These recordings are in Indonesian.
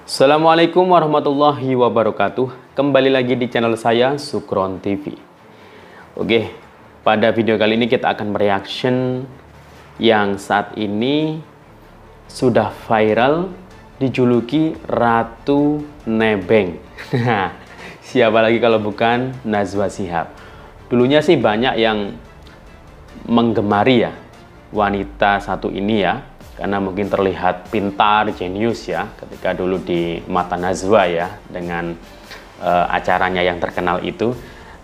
Assalamualaikum warahmatullahi wabarakatuh. Kembali lagi di channel saya, Sukron TV. Oke, pada video kali ini kita akan mereaction yang saat ini sudah viral, dijuluki Ratu Nebeng. Siapa lagi kalau bukan Najwa Shihab. Dulunya sih banyak yang menggemari ya wanita satu ini ya, karena mungkin terlihat pintar, jenius ya ketika dulu di mata Najwa ya, dengan acaranya yang terkenal itu.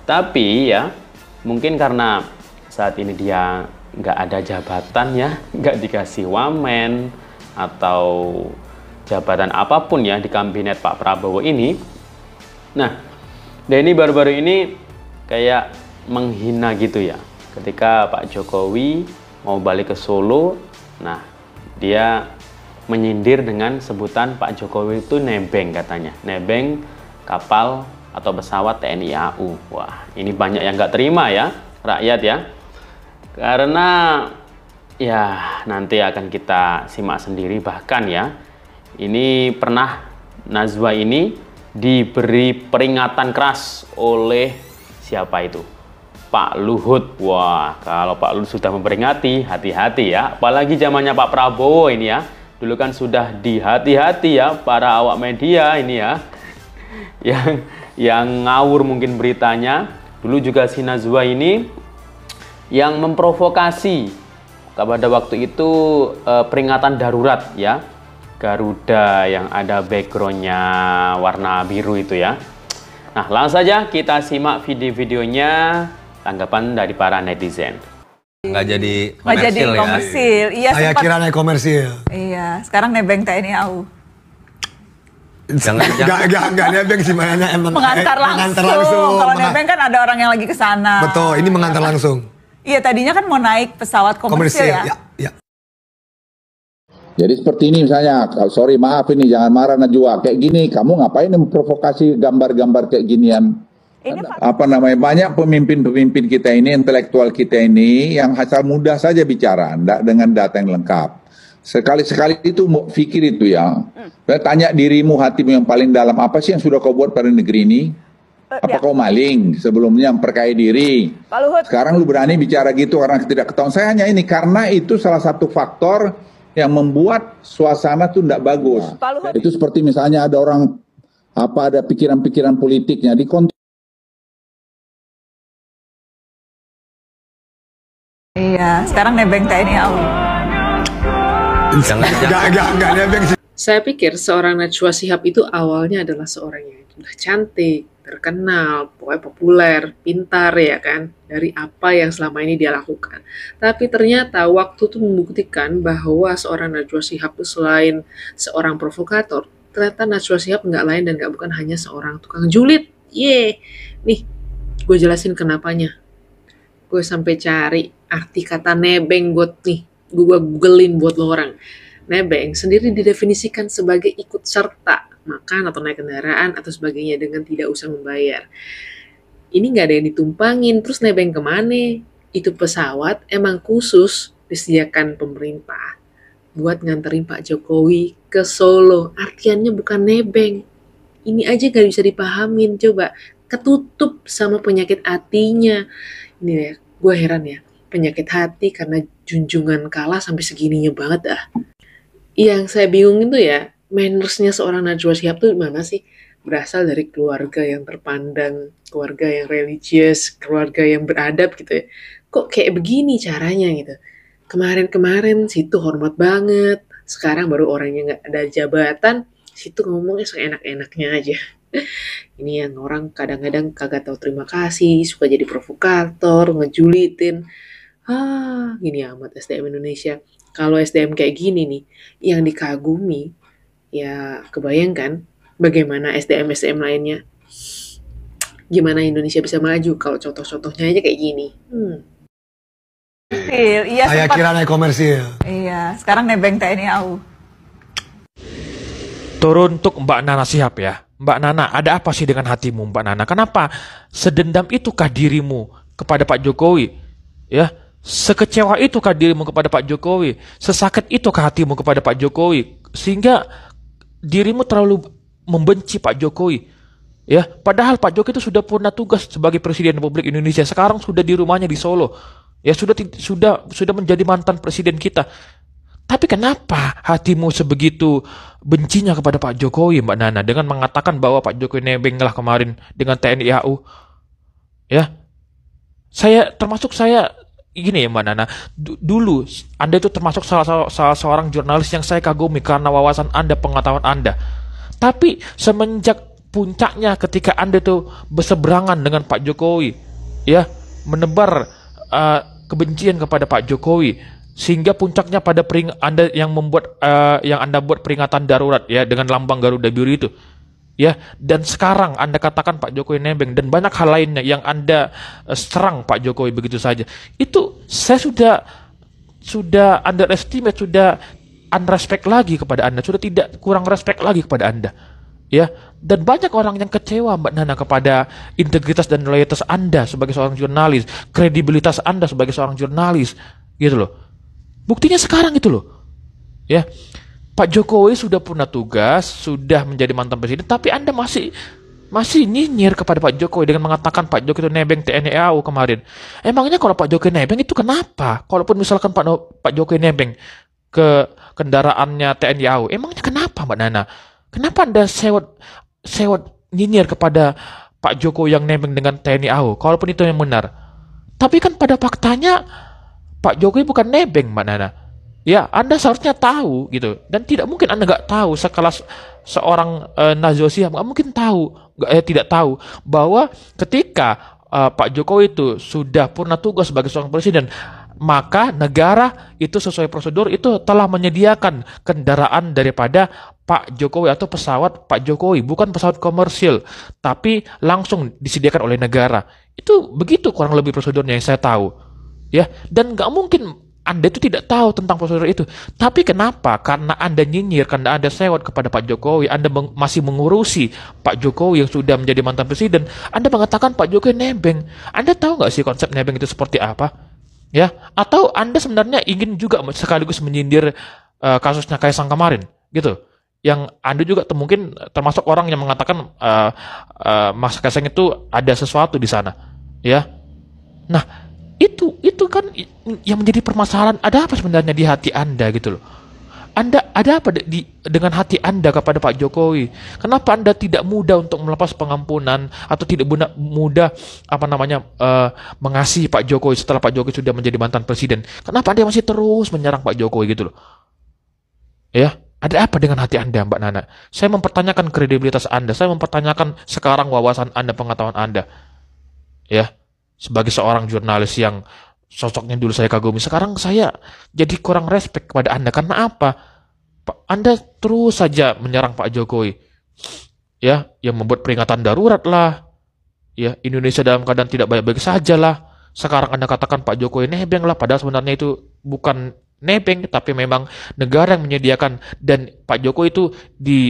Tapi ya mungkin karena saat ini dia nggak ada jabatan ya, nggak dikasih wamen atau jabatan apapun ya di kabinet Pak Prabowo ini. Nah, Denny baru-baru ini kayak menghina gitu ya ketika Pak Jokowi mau balik ke Solo. Nah, dia menyindir dengan sebutan Pak Jokowi itu nebeng katanya. Nebeng kapal atau pesawat TNI AU. Wah, ini banyak yang nggak terima ya, rakyat ya. Karena ya nanti akan kita simak sendiri. Bahkan ya, ini pernah Najwa ini diberi peringatan keras oleh siapa itu? Pak Luhut. Wah, kalau Pak Luhut sudah memperingati, hati-hati ya. Apalagi zamannya Pak Prabowo ini ya. Dulu kan sudah dihati-hati ya para awak media ini ya. Yang ngawur mungkin beritanya. Dulu juga si Najwa ini yang memprovokasi pada waktu itu peringatan darurat ya. Garuda yang ada backgroundnya warna biru itu ya. Nah, langsung saja kita simak video-videonya. Tanggapan dari para netizen. Nggak jadi komersil ya? Iya, saya kira naik komersil. Iya, sekarang nebeng TNI AU. Enggak nebeng sih, makanya emang mengantar langsung. Kalau nebeng kan ada orang yang lagi ke sana. Betul, ini mengantar langsung. Iya, tadinya kan mau naik pesawat komersil ya. Jadi seperti ini misalnya, sorry maaf ini jangan marah Najwa, kayak gini kamu ngapain memprovokasi gambar-gambar kayak ginian? Apa namanya, banyak pemimpin-pemimpin kita ini, intelektual kita ini yang asal mudah saja bicara, dengan data yang lengkap. Sekali-sekali itu pikir itu ya. Tanya dirimu, hatimu yang paling dalam, apa sih yang sudah kau buat pada negeri ini? Apa kau maling sebelumnya, memperkaya diri? Sekarang lu berani bicara gitu karena tidak ketahuan. Saya hanya ini, karena itu salah satu faktor yang membuat suasana tuh tidak bagus. Itu seperti misalnya ada orang, ada pikiran-pikiran politiknya di Iya, sekarang nebeng TNI AU. Enggak nebeng sih. Saya pikir seorang Najwa Shihab itu awalnya adalah seorang yang sudah cantik, terkenal, pokoknya populer, pintar ya kan, dari apa yang selama ini dia lakukan. Tapi ternyata waktu itu membuktikan bahwa seorang Najwa Shihab itu selain seorang provokator, ternyata Najwa Shihab nggak lain dan nggak bukan hanya seorang tukang julid. Nih, gue jelasin kenapanya. Gue sampai cari arti kata nebeng buat nih, gue googlein buat lo orang. Nebeng sendiri didefinisikan sebagai ikut serta makan atau naik kendaraan atau sebagainya dengan tidak usah membayar. Ini nggak ada yang ditumpangin, terus nebeng kemana? Itu pesawat emang khusus disediakan pemerintah buat nganterin Pak Jokowi ke Solo. Artiannya bukan nebeng. Ini aja nggak bisa dipahamin, coba ketutup sama penyakit hatinya. Ini ya, gue heran ya, penyakit hati karena junjungan kalah sampai segininya banget dah. Yang saya bingung itu ya, mannersnya seorang Najwa Shihab tuh mana sih? Berasal dari keluarga yang terpandang, keluarga yang religius, keluarga yang beradab gitu ya. Kok kayak begini caranya gitu? Kemarin-kemarin situ hormat banget, sekarang baru orangnya nggak ada jabatan, situ ngomongnya seenak-enaknya aja. Ini yang orang kadang-kadang kagak tahu terima kasih, suka jadi provokator, ngejulitin. Gini amat SDM Indonesia. Kalau SDM kayak gini nih, yang dikagumi, ya kebayangkan bagaimana SDM-SDM lainnya. Gimana Indonesia bisa maju kalau contoh-contohnya aja kayak gini. Iya, saya kira naik komersil. Iya, sekarang nebeng TNI AU. Turun untuk Mbak Nana Shihab ya. Mbak Nana, ada apa sih dengan hatimu Mbak Nana? Kenapa sedendam itukah dirimu kepada Pak Jokowi? Ya, sekecewa itukah dirimu kepada Pak Jokowi? Sesakit itukah hatimu kepada Pak Jokowi? Sehingga dirimu terlalu membenci Pak Jokowi. Ya, padahal Pak Jokowi itu sudah purna tugas sebagai Presiden Republik Indonesia. Sekarang sudah di rumahnya di Solo. Ya, sudah menjadi mantan presiden kita. Tapi kenapa hatimu sebegitu bencinya kepada Pak Jokowi, Mbak Nana, dengan mengatakan bahwa Pak Jokowi nebeng lah kemarin dengan TNI AU? Ya, termasuk saya gini ya Mbak Nana, dulu Anda itu termasuk salah seorang jurnalis yang saya kagumi karena wawasan Anda, pengetahuan Anda. Tapi semenjak puncaknya ketika Anda itu berseberangan dengan Pak Jokowi, ya, menebar kebencian kepada Pak Jokowi, sehingga puncaknya pada Anda yang Anda buat peringatan darurat ya dengan lambang Garuda Biru itu. Ya, dan sekarang Anda katakan Pak Jokowi nebeng dan banyak hal lainnya yang Anda serang Pak Jokowi begitu saja. Itu saya sudah underestimate, sudah unrespect lagi kepada Anda, sudah tidak kurang respect lagi kepada Anda. Ya, dan banyak orang yang kecewa Mbak Nana kepada integritas dan loyalitas Anda sebagai seorang jurnalis, kredibilitas Anda sebagai seorang jurnalis, gitu loh. Buktinya sekarang itu loh. Ya. Pak Jokowi sudah purna tugas, sudah menjadi mantan presiden, tapi Anda masih nyinyir kepada Pak Jokowi dengan mengatakan Pak Jokowi itu nebeng TNI AU kemarin. Emangnya kalau Pak Jokowi nebeng itu kenapa? Kalaupun misalkan Pak Jokowi nebeng ke kendaraannya TNI AU, emangnya kenapa Mbak Nana? Kenapa Anda sewot nyinyir kepada Pak Jokowi yang nebeng dengan TNI AU, kalaupun itu yang benar? Tapi kan pada faktanya Pak Jokowi bukan nebeng Mbak Nana. Ya, Anda seharusnya tahu gitu, dan tidak mungkin Anda nggak tahu sekelas seorang Najwa Shihab nggak mungkin tidak tahu bahwa ketika Pak Jokowi itu sudah purna tugas sebagai seorang presiden, maka negara itu sesuai prosedur itu telah menyediakan kendaraan daripada Pak Jokowi atau pesawat Pak Jokowi, bukan pesawat komersil, tapi langsung disediakan oleh negara. Itu begitu kurang lebih prosedurnya yang saya tahu. Ya, dan nggak mungkin Anda itu tidak tahu tentang prosedur itu. Tapi kenapa? Karena Anda nyinyir, karena Anda sewot kepada Pak Jokowi, Anda masih mengurusi Pak Jokowi yang sudah menjadi mantan presiden, Anda mengatakan Pak Jokowi nebeng. Anda tahu nggak sih konsep nebeng itu seperti apa? Ya, atau Anda sebenarnya ingin juga sekaligus menyindir kasusnya Kaisang kemarin, gitu? Yang Anda juga mungkin termasuk orang yang mengatakan Mas Kaisang itu ada sesuatu di sana, ya? Nah, itu kan yang menjadi permasalahan. Ada apa sebenarnya di hati Anda gitu loh? Anda ada apa dengan hati Anda kepada Pak Jokowi? Kenapa Anda tidak mudah untuk melepas pengampunan atau tidak mudah mengasihi Pak Jokowi setelah Pak Jokowi sudah menjadi mantan presiden? Kenapa Anda masih terus menyerang Pak Jokowi gitu loh? Ya, ada apa dengan hati Anda, Mbak Nana? Saya mempertanyakan kredibilitas Anda, saya mempertanyakan sekarang wawasan Anda, pengetahuan Anda. Ya. Sebagai seorang jurnalis yang sosoknya dulu saya kagumi, sekarang saya jadi kurang respect kepada Anda. Karena apa? Anda terus saja menyerang Pak Jokowi. Ya, yang membuat peringatan darurat lah. Ya, Indonesia dalam keadaan tidak baik-baik saja lah. Sekarang Anda katakan Pak Jokowi nebeng lah, padahal sebenarnya itu bukan nebeng, tapi memang negara yang menyediakan, dan Pak Jokowi itu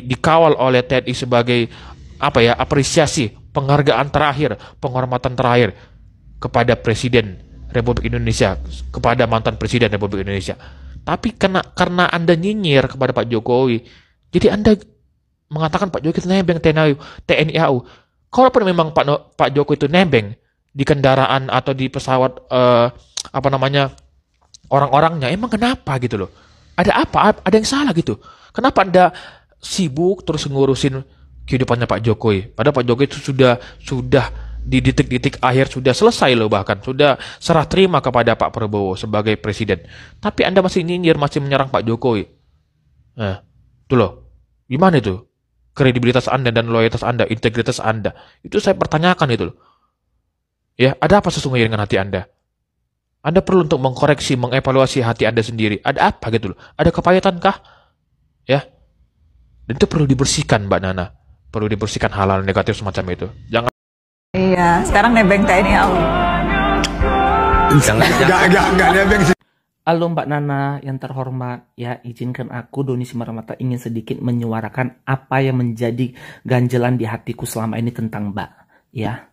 dikawal oleh TNI sebagai apresiasi, penghargaan terakhir, penghormatan terakhir kepada Presiden Republik Indonesia, kepada mantan Presiden Republik Indonesia. Tapi karena Anda nyinyir kepada Pak Jokowi, jadi Anda mengatakan Pak Jokowi itu nebeng TNI AU. Kalaupun memang Pak Jokowi itu nebeng di kendaraan atau di pesawat orang-orangnya, emang kenapa gitu loh? Ada apa? Ada yang salah gitu? Kenapa Anda sibuk terus ngurusin kehidupannya Pak Jokowi? Padahal Pak Jokowi itu sudah di detik-detik akhir sudah selesai loh, bahkan sudah serah terima kepada Pak Prabowo sebagai presiden. Tapi Anda masih nyinyir, masih menyerang Pak Jokowi. Nah, itu loh. Gimana itu? Kredibilitas Anda dan loyalitas Anda, integritas Anda. Itu saya pertanyakan itu loh. Ya, ada apa sesungguhnya dengan hati Anda? Anda perlu untuk mengkoreksi, mengevaluasi hati Anda sendiri. Ada apa gitu loh? Ada kepahitankah? Ya. Dan itu perlu dibersihkan, Mbak Nana. Perlu dibersihkan hal-hal negatif semacam itu. Jangan. Iya, sekarang nebeng TNI AU. Enggak nebeng sih. Halo Mbak Nana yang terhormat, ya izinkan aku Doni Simarmata ingin sedikit menyuarakan apa yang menjadi ganjelan di hatiku selama ini tentang Mbak, ya.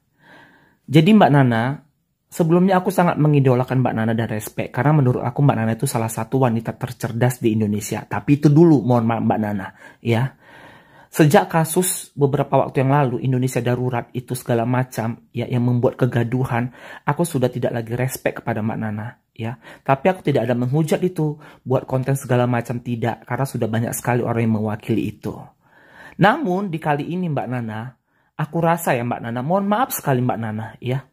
Jadi Mbak Nana, sebelumnya aku sangat mengidolakan Mbak Nana dan respect, karena menurut aku Mbak Nana itu salah satu wanita tercerdas di Indonesia. Tapi itu dulu, mohon maaf Mbak Nana, ya. Sejak kasus beberapa waktu yang lalu Indonesia darurat itu segala macam ya yang membuat kegaduhan, aku sudah tidak lagi respect kepada Mbak Nana ya. Tapi aku tidak ada menghujat itu buat konten segala macam, tidak, karena sudah banyak sekali orang yang mewakili itu. Namun di kali ini Mbak Nana, aku rasa ya Mbak Nana, mohon maaf sekali Mbak Nana ya.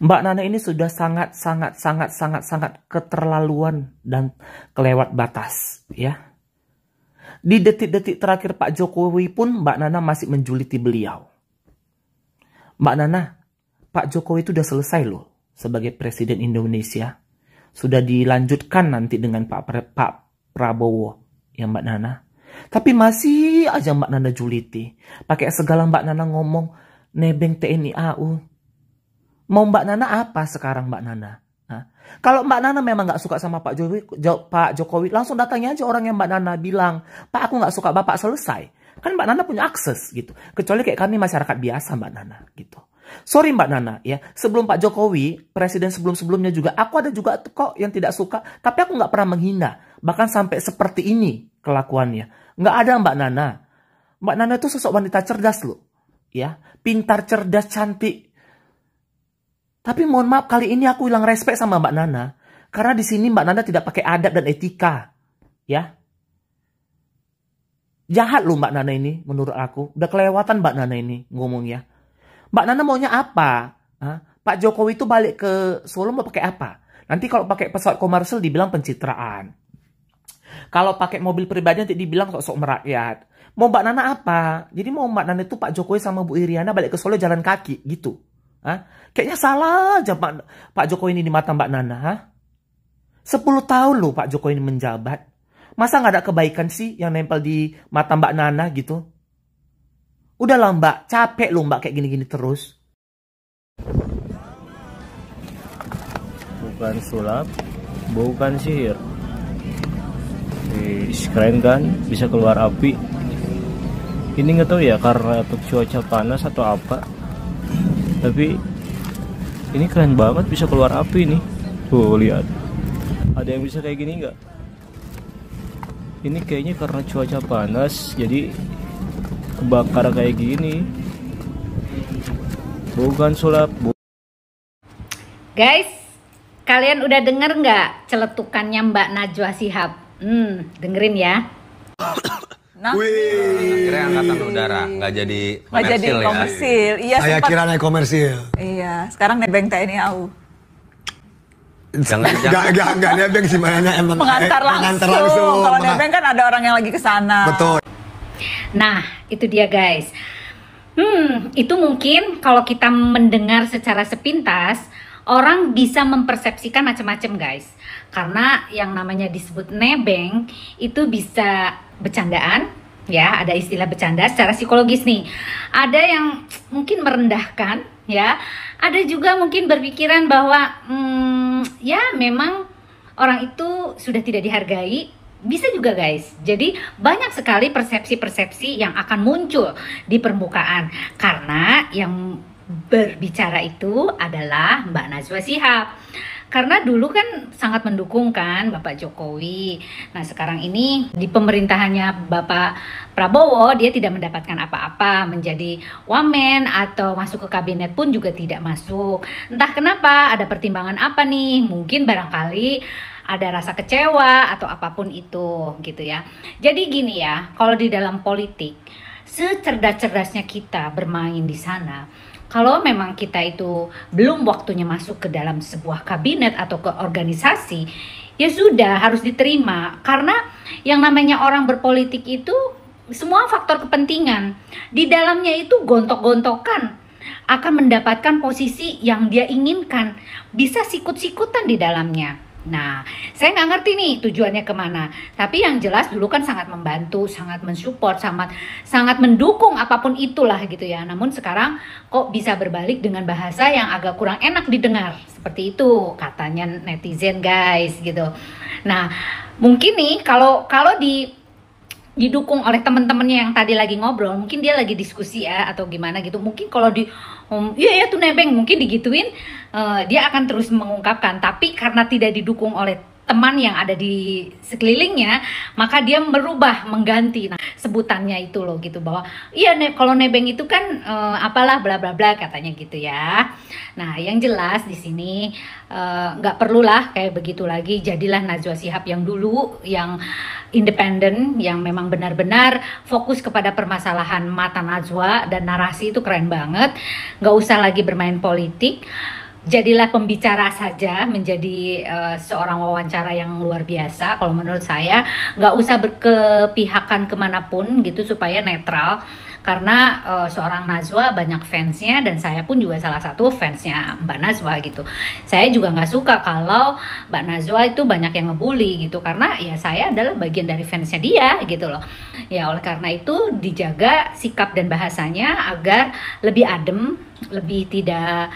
Mbak Nana ini sudah sangat keterlaluan dan kelewat batas ya. Di detik-detik terakhir Pak Jokowi pun Mbak Nana masih menjuliti beliau. Mbak Nana, Pak Jokowi itu udah selesai loh sebagai Presiden Indonesia. Sudah dilanjutkan nanti dengan Pak Prabowo ya Mbak Nana. Tapi masih aja Mbak Nana juliti. Pakai segala Mbak Nana ngomong nebeng TNI AU. Mau Mbak Nana apa sekarang Mbak Nana? Kalau Mbak Nana memang nggak suka sama Pak Jokowi, langsung datangi aja orang yang Mbak Nana bilang, Pak aku nggak suka Bapak, selesai. Kan Mbak Nana punya akses gitu. Kecuali kayak kami masyarakat biasa Mbak Nana gitu. Sorry Mbak Nana ya, sebelum Pak Jokowi, presiden sebelum-sebelumnya juga, aku ada juga kok yang tidak suka. Tapi aku nggak pernah menghina, bahkan sampai seperti ini kelakuannya. Nggak ada Mbak Nana. Mbak Nana itu sosok wanita cerdas loh. Ya, pintar, cerdas, cantik. Tapi mohon maaf, kali ini aku hilang respect sama Mbak Nana. Karena di sini Mbak Nana tidak pakai adab dan etika. Ya. Jahat loh Mbak Nana ini menurut aku. Udah kelewatan Mbak Nana ini ngomongnya. Mbak Nana maunya apa? Pak Jokowi itu balik ke Solo mau pakai apa? Nanti kalau pakai pesawat komersil dibilang pencitraan. Kalau pakai mobil pribadi nanti dibilang sok-sok merakyat. Mau Mbak Nana apa? Jadi mau Mbak Nana itu Pak Jokowi sama Bu Iriana balik ke Solo jalan kaki gitu. Kayaknya salah aja Pak Jokowi ini di mata Mbak Nana. 10 tahun loh Pak Jokowi ini menjabat. Masa nggak ada kebaikan sih yang nempel di mata Mbak Nana gitu? Udahlah Mbak, capek loh Mbak kayak gini-gini terus. Bukan sulap, bukan sihir. Keren kan, bisa keluar api. Ini nggak tahu ya karena cuaca panas atau apa. Tapi ini keren banget bisa keluar api nih. Tuh lihat. Ada yang bisa kayak gini nggak? Ini kayaknya karena cuaca panas jadi kebakar kayak gini. Bukan sulap. Guys, kalian udah denger nggak celetukannya Mbak Najwa Shihab? Dengerin ya. Nah, Kira angkatan udara, nggak jadi komersil ya. Komersil. Iya, Saya kira naik komersil. Iya, sekarang nebeng TNI AU. Enggak nebeng sih, makanya emang Pengantar langsung. Kalau nebeng kan ada orang yang lagi ke sana. Betul. Nah, itu dia guys. Itu mungkin kalau kita mendengar secara sepintas, orang bisa mempersepsikan macam-macam guys. Karena yang namanya disebut nebeng itu bisa bercandaan, ya, ada istilah bercanda secara psikologis nih. Ada yang mungkin merendahkan, ya. Ada juga mungkin berpikiran bahwa ya memang orang itu sudah tidak dihargai. Bisa juga guys. Jadi banyak sekali persepsi-persepsi yang akan muncul di permukaan karena yang berbicara itu adalah Mbak Najwa Shihab. Karena dulu kan sangat mendukung kan Bapak Jokowi. Nah sekarang ini di pemerintahannya Bapak Prabowo dia tidak mendapatkan apa-apa, menjadi wamen atau masuk ke kabinet pun juga tidak masuk. Entah kenapa, ada pertimbangan apa nih? Mungkin barangkali ada rasa kecewa atau apapun itu gitu ya. Jadi gini ya, kalau di dalam politik secerdas-cerdasnya kita bermain di sana, kalau memang kita itu belum waktunya masuk ke dalam sebuah kabinet atau ke organisasi, ya sudah harus diterima. Karena yang namanya orang berpolitik itu semua faktor kepentingan. Di dalamnya itu gontok-gontokan akan mendapatkan posisi yang dia inginkan. Bisa sikut-sikutan di dalamnya. Nah, saya nggak ngerti nih tujuannya kemana. Tapi yang jelas dulu kan sangat membantu, sangat mensupport, sangat mendukung apapun itulah gitu ya. Namun sekarang kok bisa berbalik dengan bahasa yang agak kurang enak didengar. Seperti itu katanya netizen guys gitu. Nah, mungkin nih kalau didukung oleh teman-temannya yang tadi lagi ngobrol, mungkin dia lagi diskusi ya atau gimana gitu. Mungkin kalau iya ya tuh nebeng, mungkin digituin dia akan terus mengungkapkan. Tapi karena tidak didukung oleh teman yang ada di sekelilingnya, maka dia merubah, mengganti sebutannya itu loh gitu, bahwa iya kalau nebeng itu kan apalah bla bla bla katanya gitu ya. Nah yang jelas di sini nggak perlulah kayak begitu lagi. Jadilah Najwa Shihab yang dulu, yang independen, yang memang benar-benar fokus kepada permasalahan mata Najwa, dan narasi itu keren banget. Nggak usah lagi bermain politik. Jadilah pembicara saja, menjadi seorang wawancara yang luar biasa. Kalau menurut saya nggak usah berkepihakan kemanapun gitu, supaya netral. Karena seorang Najwa banyak fansnya, dan saya pun juga salah satu fansnya Mbak Najwa gitu. Saya juga nggak suka kalau Mbak Najwa itu banyak yang ngebully gitu, karena ya saya adalah bagian dari fansnya dia gitu loh. Ya oleh karena itu dijaga sikap dan bahasanya agar lebih adem, lebih tidak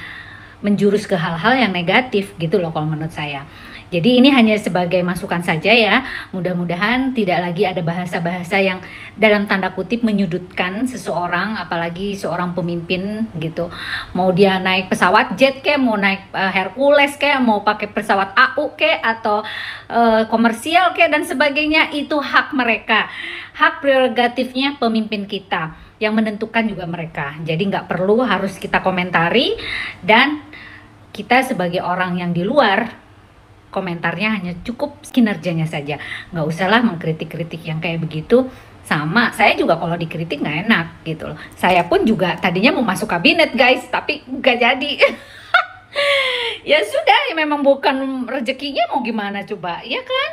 menjurus ke hal-hal yang negatif gitu loh kalau menurut saya. Jadi ini hanya sebagai masukan saja ya. Mudah-mudahan tidak lagi ada bahasa-bahasa yang dalam tanda kutip menyudutkan seseorang, apalagi seorang pemimpin gitu. Mau dia naik pesawat jet kayak, mau naik Hercules kayak, mau pakai pesawat AU kayak, atau komersial kayak dan sebagainya, itu hak mereka. Hak prerogatifnya pemimpin kita, yang menentukan juga mereka. Jadi nggak perlu harus kita komentari, dan kita sebagai orang yang di luar, komentarnya hanya cukup kinerjanya saja. Nggak usahlah mengkritik-kritik yang kayak begitu. Sama, saya juga kalau dikritik nggak enak gitu loh. Saya pun juga tadinya mau masuk kabinet guys, tapi nggak jadi. Ya sudah, ya memang bukan rezekinya, mau gimana coba, ya kan?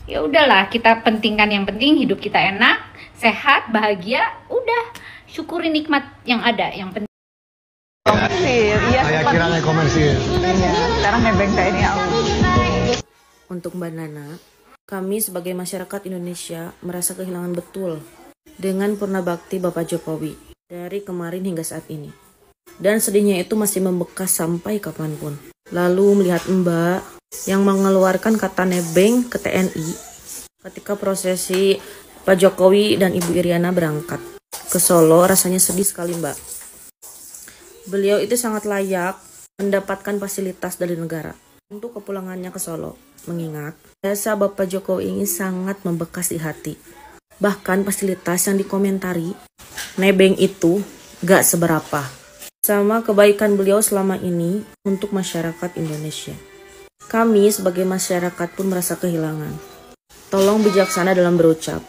Ya udahlah, kita pentingkan yang penting hidup kita enak, sehat, bahagia, udah syukuri nikmat yang ada, yang penting. Iya, Saya kira naik komersil. Iya, sekarang nebeng TNI AU. Untuk Mbak Nana, kami sebagai masyarakat Indonesia merasa kehilangan betul dengan purna bakti Bapak Jokowi dari kemarin hingga saat ini. Dan sedihnya itu masih membekas sampai kapanpun. Lalu melihat Mbak yang mengeluarkan kata nebeng ke TNI ketika prosesi Pak Jokowi dan Ibu Iriana berangkat ke Solo, rasanya sedih sekali Mbak. Beliau itu sangat layak mendapatkan fasilitas dari negara untuk kepulangannya ke Solo, mengingat jasa Bapak Jokowi ini sangat membekas di hati. Bahkan fasilitas yang dikomentari nebeng itu gak seberapa sama kebaikan beliau selama ini untuk masyarakat Indonesia. Kami sebagai masyarakat pun merasa kehilangan. Tolong bijaksana dalam berucap.